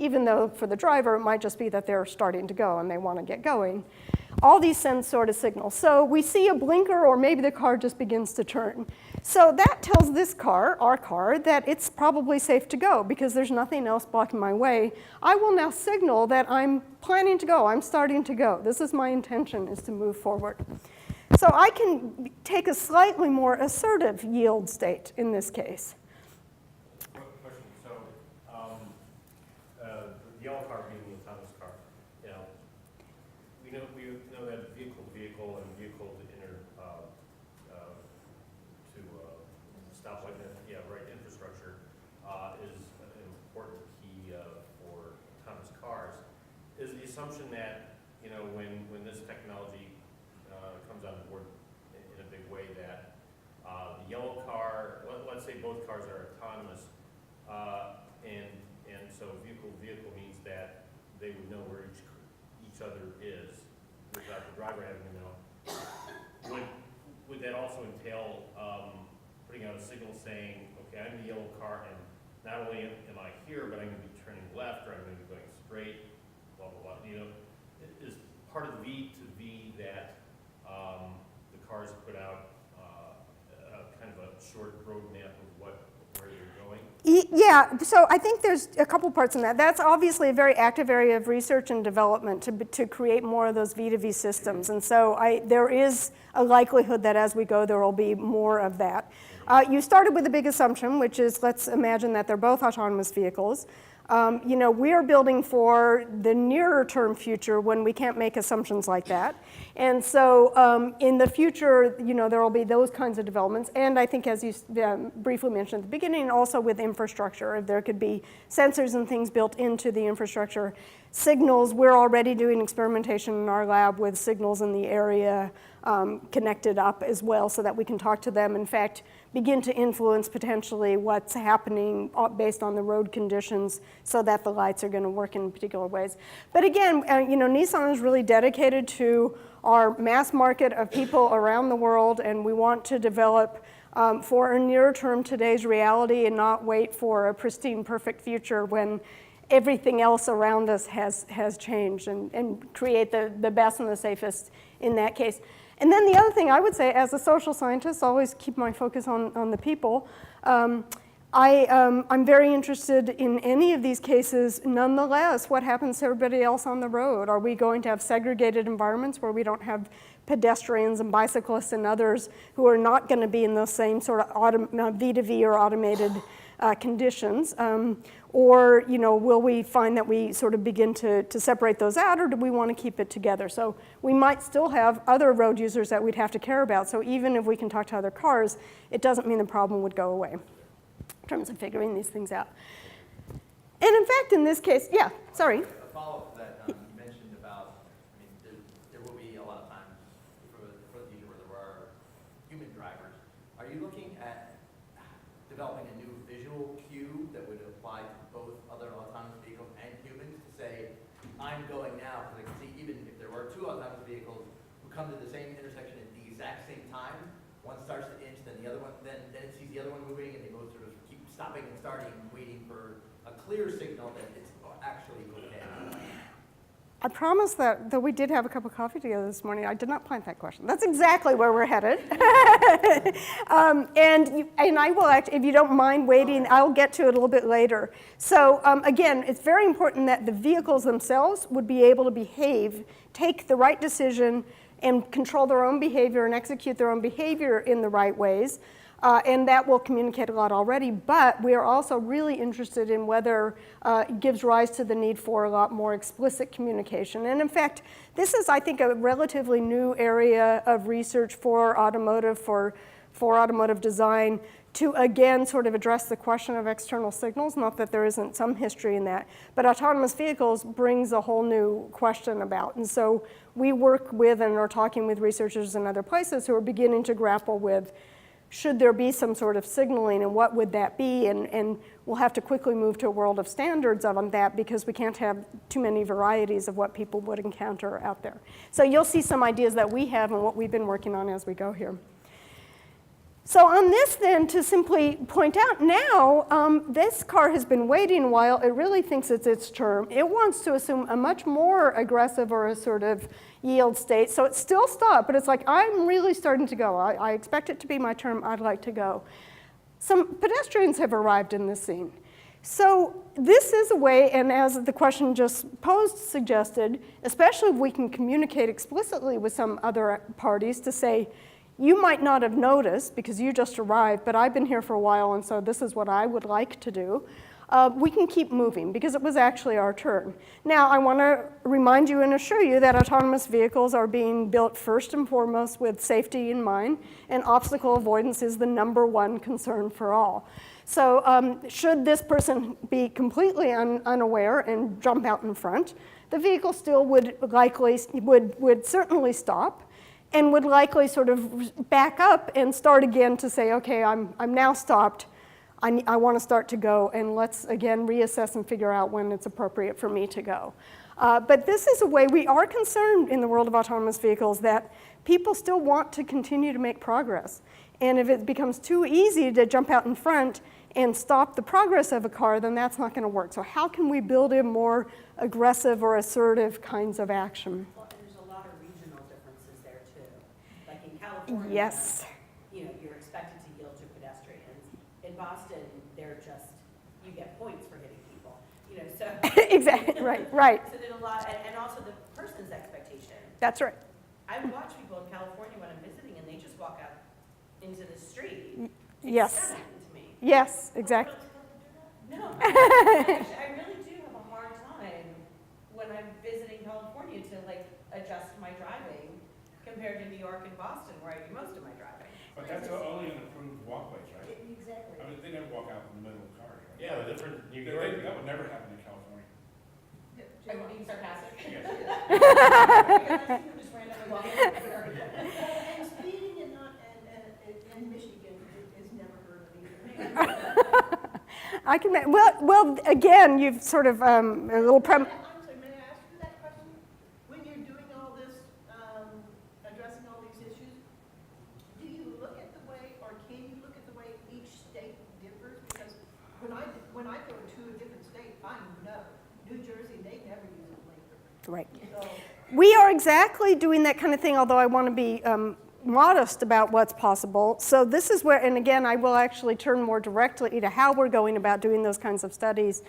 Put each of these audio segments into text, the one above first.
even though for the driver it might just be that they're starting to go and they want to get going. All these send sort of signals. So we see a blinker, or maybe the car just begins to turn. So that tells this car, our car, that it's probably safe to go because there's nothing else blocking my way. I will now signal that I'm planning to go, I'm starting to go. This is my intention, is to move forward. So I can take a slightly more assertive yield state in this case. Question. So the yellow car being the autonomous car, we know that vehicle to vehicle and vehicle to stoplight, infrastructure is an important key for autonomous cars. Is the assumption that when this technology comes on board in a big way, that the yellow car, let's say both cars are autonomous, and so vehicle to vehicle means that they would know where each other is without the driver having to know. Would that also entail putting out a signal saying, okay, I'm the yellow car, and not only am I here, but I'm going to be turning left, or I'm going to be going straight, blah, blah, blah. Is part of V to V that the cars put out kind of a short roadmap of where they're going? Yeah, so I think there's a couple parts in that. That's obviously a very active area of research and development to create more of those V2V systems. And so there is a likelihood that as we go, there will be more of that. You started with a big assumption, which is, let's imagine that they're both autonomous vehicles. We're building for the nearer term future when we can't make assumptions like that. And so in the future, there will be those kinds of developments. And I think, as you briefly mentioned at the beginning, also with infrastructure, there could be sensors and things built into the infrastructure. Signals, we're already doing experimentation in our lab with signals in the area connected up as well so that we can talk to them. In fact, begin to influence potentially what's happening based on the road conditions so that the lights are going to work in particular ways. But again, Nissan is really dedicated to our mass market of people around the world, and we want to develop for a near term today's reality and not wait for a pristine, perfect future when everything else around us has changed, and create the best and the safest in that case. And then the other thing I would say, as a social scientist, always keep my focus on the people. I'm very interested in any of these cases. Nonetheless, what happens to everybody else on the road? Are we going to have segregated environments where we don't have pedestrians and bicyclists and others who are not going to be in those same sort of V2V or automated conditions? Or will we find that we sort of begin to separate those out, or do we want to keep it together? So we might still have other road users that we'd have to care about. So even if we can talk to other cars, it doesn't mean the problem would go away in terms of figuring these things out. And in fact, in this case, yeah, sorry. A follow-up to that, you mentioned about, there will be a lot of times for the future where there are human drivers. Are you looking at developing a new visual cue that would apply to both other autonomous vehicles and humans to say, I'm going now, because I can see even if there were two autonomous vehicles who come to the same intersection at the exact same time, one starts to inch, then the other one, then it sees the other one moving, and they both sort of keep stopping and starting, waiting for a clear signal that it's actually okay. I promise that though we did have a cup of coffee together this morning, I did not plant that question. That's exactly where we're headed. And I will actually, if you don't mind waiting, I'll get to it a little bit later. So again, it's very important that the vehicles themselves would be able to behave, take the right decision, and control their own behavior and execute their own behavior in the right ways. And that will communicate a lot already, but we are also really interested in whether it gives rise to the need for a lot more explicit communication. And in fact, this is, I think, a relatively new area of research for automotive design to, again, sort of address the question of external signals, not that there isn't some history in that, but autonomous vehicles brings a whole new question about. And so we work with and are talking with researchers in other places who are beginning to grapple with, should there be some sort of signaling, and what would that be? And we'll have to quickly move to a world of standards on that, because we can't have too many varieties of what people would encounter out there. So you'll see some ideas that we have and what we've been working on as we go here. So on this then, to simply point out now, this car has been waiting a while. It really thinks it's its term. It wants to assume a much more aggressive or assertive yield state. So it's still stopped, but it's like, I'm really starting to go. I expect it to be my term. I'd like to go. Some pedestrians have arrived in this scene. So this is a way, and as the question just posed suggested, especially if we can communicate explicitly with some other parties to say, you might not have noticed because you just arrived, but I've been here for a while, and so this is what I would like to do. We can keep moving because it was actually our turn. Now, I want to remind you and assure you that autonomous vehicles are being built first and foremost with safety in mind, and obstacle avoidance is the #1 concern for all. So should this person be completely unaware and jump out in front, the vehicle still would certainly stop, and would likely sort of back up and start again to say, okay, I'm now stopped. I want to start to go, and let's again reassess and figure out when it's appropriate for me to go. But this is a way we are concerned in the world of autonomous vehicles that people still want to continue to make progress. And if it becomes too easy to jump out in front and stop the progress of a car, then that's not going to work. So how can we build in more aggressive or assertive kinds of action? Well, and there's a lot of regional differences there too. Like in California, Yes. You're expected to yield to pedestrians. In Boston, you get points for hitting people. So Exactly, right. So there's a lot, and also the person's expectation. That's right. I watch people in California when I'm visiting, and they just walk out into the street. It's Yes. stunning to me. Yes, exactly. No, actually, I really do have a hard time when I'm visiting California to adjust my driving compared to New York and Boston, where I do most of my driving. But that's only in approved walkways, right? Exactly. I mean, they never walk out in the middle of cars, right? Yeah, the different, New York, That would never happen in California. Are you being sarcastic? Yes. Just randomly walking out the door. And speeding in Michigan is never heard of either. I can, well, again, you've sort of a little I'm sorry, may I ask you that question? When you're doing all this, addressing all these issues, do you look at the way, or can you look at the way each state differs? Because when I go to a different state, I know New Jersey, they never use a blinker. right. So We are exactly doing that kind of thing, although I want to be modest about what's possible. So this is where, and again, I will actually turn more directly to how we're going about doing those kinds of studies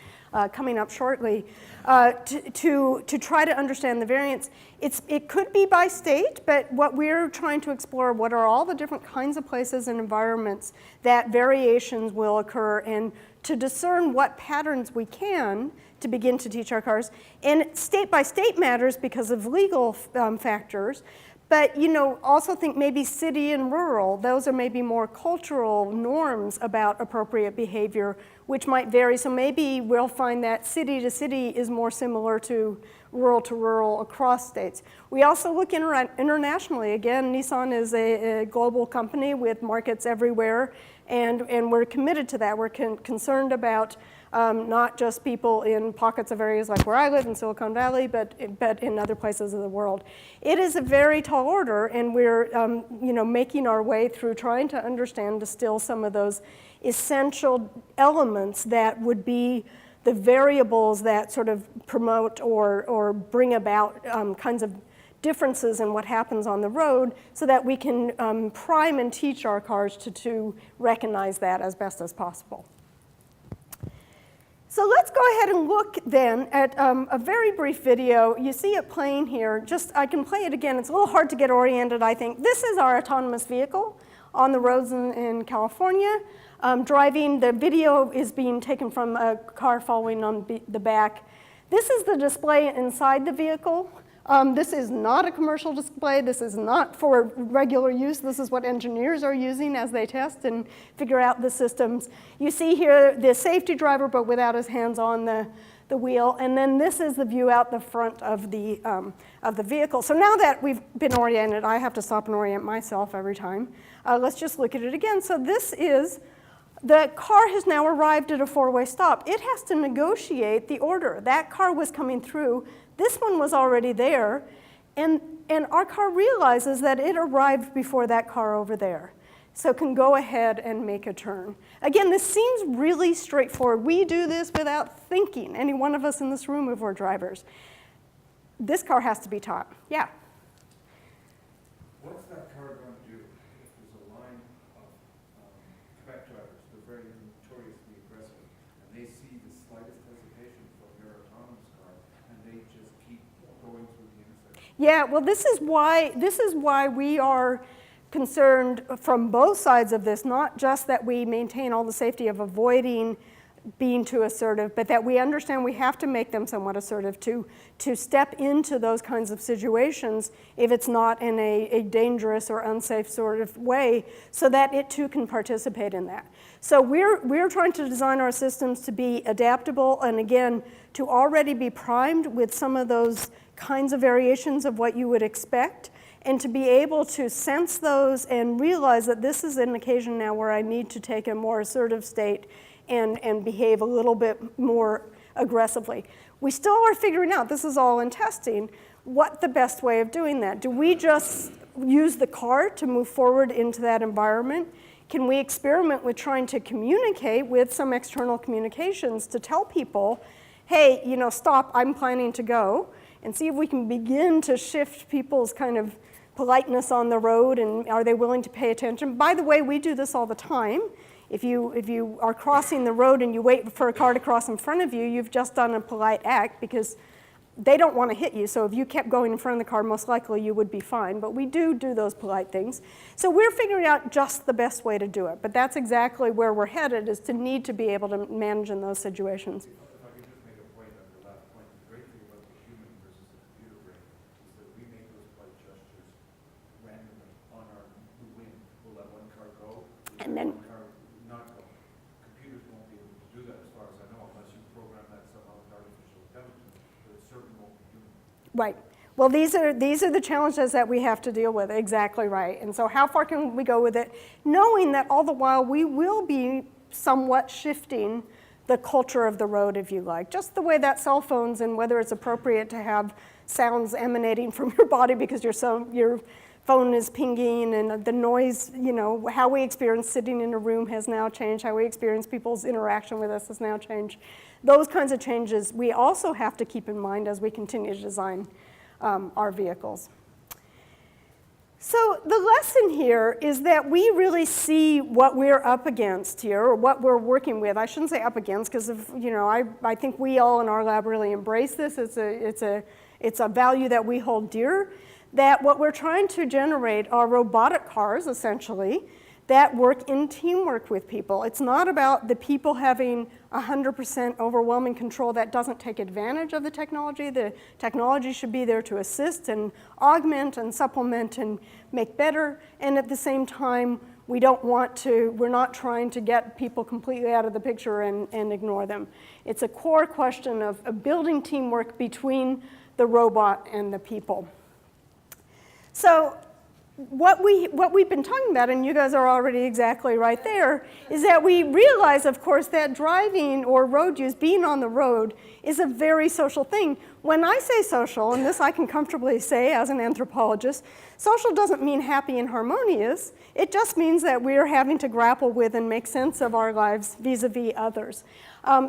coming up shortly to try to understand the variance. It could be by state, but what we're trying to explore, what are all the different kinds of places and environments that variations will occur, and to discern what patterns we can to begin to teach our cars. And state by state matters because of legal factors. But also think maybe city and rural, those are maybe more cultural norms about appropriate behavior, which might vary. So maybe we'll find that city to city is more similar to rural across states. We also look internationally. Again, Nissan is a global company with markets everywhere, and we're committed to that. We're concerned about not just people in pockets of areas like where I live in Silicon Valley, but in other places of the world. It is a very tall order, and we're making our way through trying to understand, distill some of those essential elements that would be the variables that sort of promote or bring about kinds of differences in what happens on the road, so that we can prime and teach our cars to recognize that as best as possible. So let's go ahead and look then at a very brief video. You see it playing here. I can play it again. It's a little hard to get oriented, I think. This is our autonomous vehicle on the roads in California. Driving, the video is being taken from a car following on the back. This is the display inside the vehicle. This is not a commercial display. This is not for regular use. This is what engineers are using as they test and figure out the systems. You see here the safety driver, but without his hands on the wheel. And then this is the view out the front of the vehicle. So now that we've been oriented, I have to stop and orient myself every time. Let's just look at it again. So this is, the car has now arrived at a four-way stop. It has to negotiate the order. That car was coming through. This one was already there, and our car realizes that it arrived before that car over there. so can go ahead and make a turn. Again, this seems really straightforward. We do this without thinking, any one of us in this room if we're drivers. This car has to be taught. Yeah. What's that car going to do if there's a line of Quebec drivers, they're very notoriously aggressive, and they see the slightest hesitation from your autonomous car, and they just keep going through the intersection? Yeah, well, this is why we are concerned from both sides of this, not just that we maintain all the safety of avoiding being too assertive, but that we understand we have to make them somewhat assertive to step into those kinds of situations if it's not in a dangerous or unsafe sort of way, so that it too can participate in that. So we're trying to design our systems to be adaptable, and again, to already be primed with some of those kinds of variations of what you would expect, and to be able to sense those and realize that this is an occasion now where I need to take a more assertive state and behave a little bit more aggressively. We still are figuring out, this is all in testing, what the best way of doing that. Do we just use the car to move forward into that environment? Can we experiment with trying to communicate with some external communications to tell people, hey, you know, stop, I'm planning to go, and see if we can begin to shift people's kind of politeness on the road, and are they willing to pay attention? By the way, we do this all the time. If you are crossing the road and you wait for a car to cross in front of you, you've just done a polite act because they don't want to hit you. So if you kept going in front of the car, most likely you would be fine. But we do those polite things. So we're figuring out just the best way to do it. But that's exactly where we're headed, is to need to be able to manage in those situations. If I could just make a point on your last point, the great thing about the human versus the computer brain is that we make those polite gestures randomly on our whim. We'll let one car go, And then one car not go. Computers won't be able to do that, as far as I know, unless you program that somehow with artificial intelligence, but it certainly won't be human. right. Well, these are the challenges that we have to deal with. Exactly right. And so how far can we go with it, knowing that all the while we will be somewhat shifting the culture of the road, if you like. Just the way that cell phones, and whether it's appropriate to have sounds emanating from your body because your phone is pinging, and the noise, you know, how we experience sitting in a room has now changed, how we experience people's interaction with us has now changed. Those kinds of changes we also have to keep in mind as we continue to design our vehicles. So the lesson here is that we really see what we're up against here, or what we're working with. I shouldn't say up against, because I think we all in our lab really embrace this. It's a value that we hold dear, that what we're trying to generate are robotic cars, essentially, that work in teamwork with people. It's not about the people having 100% overwhelming control that doesn't take advantage of the technology. The technology should be there to assist and augment and supplement and make better. And at the same time, we're not trying to get people completely out of the picture and ignore them. It's a core question of building teamwork between the robot and the people. So what we've been talking about, and you guys are already exactly right there, is that we realize, of course, that driving or road use, being on the road, is a very social thing. When I say social, and this I can comfortably say as an anthropologist, social doesn't mean happy and harmonious. It just means that we're having to grapple with and make sense of our lives vis-a-vis others.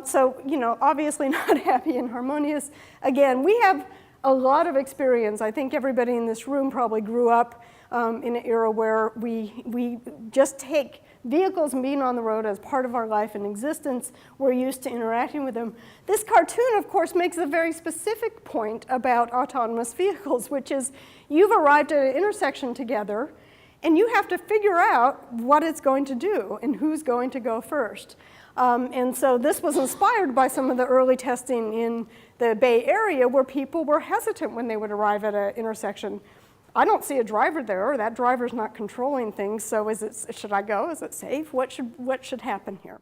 So, obviously not happy and harmonious. Again, we have a lot of experience. I think everybody in this room probably grew up in an era where we just take vehicles and being on the road as part of our life and existence. We're used to interacting with them. This cartoon, of course, makes a very specific point about autonomous vehicles, which is you've arrived at an intersection together, and you have to figure out what it's going to do and who's going to go first. And so this was inspired by some of the early testing in the Bay Area, where people were hesitant when they would arrive at an intersection. I don't see a driver there, or that driver's not controlling things, so should I go? Is it safe? What should happen here?